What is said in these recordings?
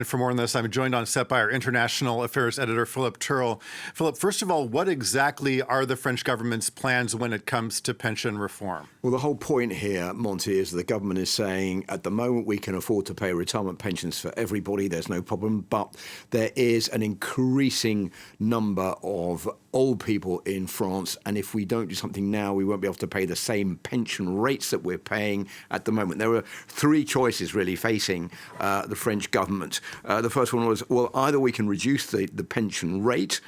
For more on this, I'm joined on set by our international affairs editor, Philip Turle. Philip, first of all, what exactly are the French government's plans when it comes to pension reform? Well, the whole point here, Monty, is the government is saying at the moment we can afford to pay retirement pensions for everybody. There's no problem. But there is an increasing number of old people in France. And if we don't do something now, we won't be able to pay the same pension rates that we're paying at the moment. There are three choices really facing the French government. The first one was, well, either we can reduce the pension rate,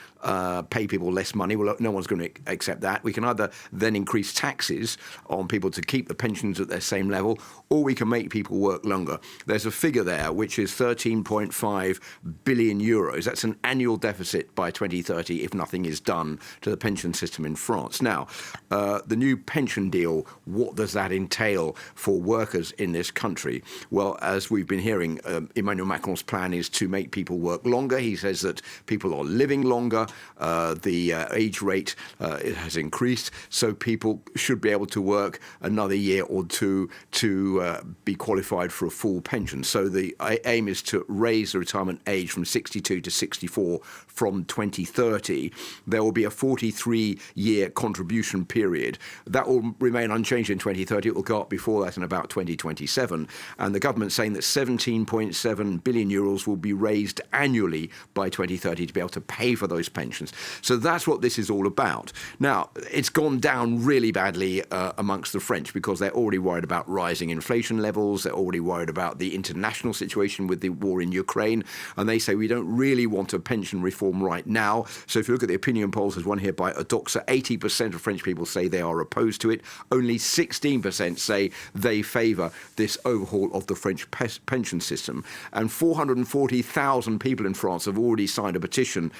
pay people less money. Well, no one's going to accept that. We can either then increase taxes on people to keep the pensions at their same level, or we can make people work longer. There's a figure there, which is 13.5 billion euros. That's an annual deficit by 2030 if nothing is done to the pension system in France. Now, the new pension deal, what does that entail for workers in this country? Well, as we've been hearing, Emmanuel Macron's plan is to make people work longer. He says that people are living longer. The age rate it has increased, so people should be able to work another year or two to be qualified for a full pension. So the aim is to raise the retirement age from 62 to 64 from 2030. There will be a 43-year contribution period. That will remain unchanged in 2030. It will go up before that in about 2027. And the government's saying that 17.7 billion euros will be raised annually by 2030 to be able to pay for those pensions. So that's what this is all about. Now, it's gone down really badly amongst the French because they're already worried about rising inflation levels. They're already worried about the international situation with the war in Ukraine. And they say we don't really want a pension reform right now. So if you look at the opinion polls, there's one here by Adoxa, 80% of French people say they are opposed to it. Only 16% say they favour this overhaul of the French pension system. And 440,000 people in France have already signed a petition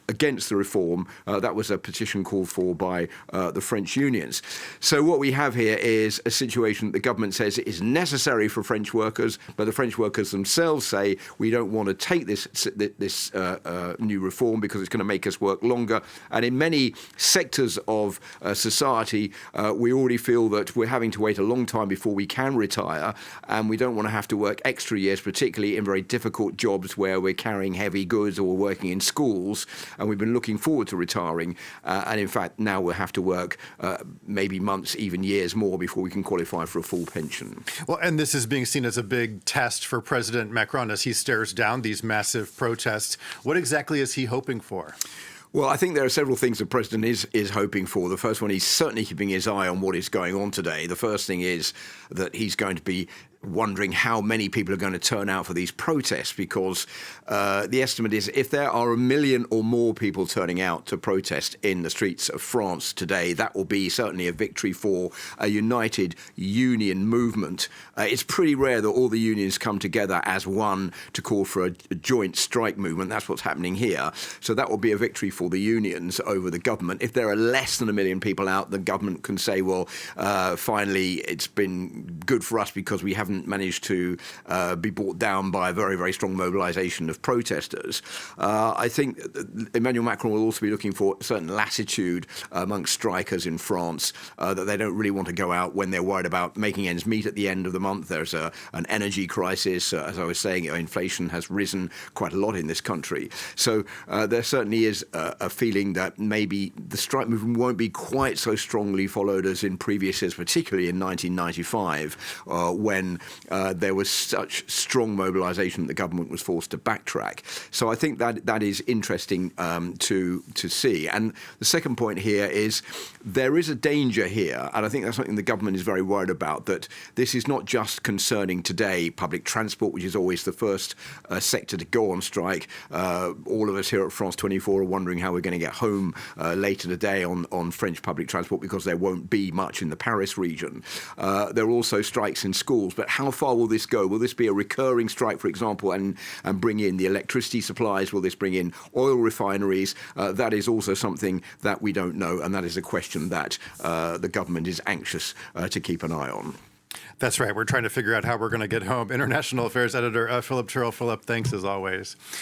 against the reform. That was a petition called for by the French unions. So what we have here is a situation that the government says is necessary for French workers, but the French workers themselves say we don't want to take this new reform because it's going to make us work longer. And in many sectors of society, we already feel that we're having to wait a long time before we can retire, and we don't want to have to work extra years, particularly in very difficult jobs where we're carrying heavy goods or we're working in schools, and we've been looking forward to retiring. And in fact, now we'll have to work maybe months, even years more before we can qualify for a full pension. Well, and this is being seen as a big test for President Macron as he stares down these massive protests. What exactly is he hoping for? Well, I think there are several things the president is hoping for. The first one, he's certainly keeping his eye on what is going on today. The first thing is that he's going to be wondering how many people are going to turn out for these protests, because the estimate is if there are 1 million or more people turning out to protest in the streets of France today, that will be certainly a victory for a united union movement. It's pretty rare that all the unions come together as one to call for a joint strike movement. That's what's happening here. So that will be a victory for the unions over the government. If there are less than 1 million people out, the government can say, well, finally, it's been good for us because we haven't managed to be brought down by a very, very strong mobilisation of protesters. I think Emmanuel Macron will also be looking for a certain latitude amongst strikers in France, that they don't really want to go out when they're worried about making ends meet at the end of the month. There's an energy crisis. As I was saying, inflation has risen quite a lot in this country. So there certainly is a feeling that maybe the strike movement won't be quite so strongly followed as in previous years, particularly in 1995, when there was such strong mobilisation that the government was forced to backtrack. So I think that is interesting to see. And the second point here is there is a danger here, and I think that's something the government is very worried about, that this is not just concerning today public transport, which is always the first sector to go on strike. All of us here at France 24 are wondering how we're going to get home later today on French public transport, because there won't be much in the Paris region. There are also strikes in schools, but how far will this go? Will this be a recurring strike, for example, and bring in the electricity supplies? Will this bring in oil refineries? That is also something that we don't know, and that is a question that the government is anxious to keep an eye on. That's right. We're trying to figure out how we're going to get home. International Affairs Editor Philip Turle. Philip, thanks as always.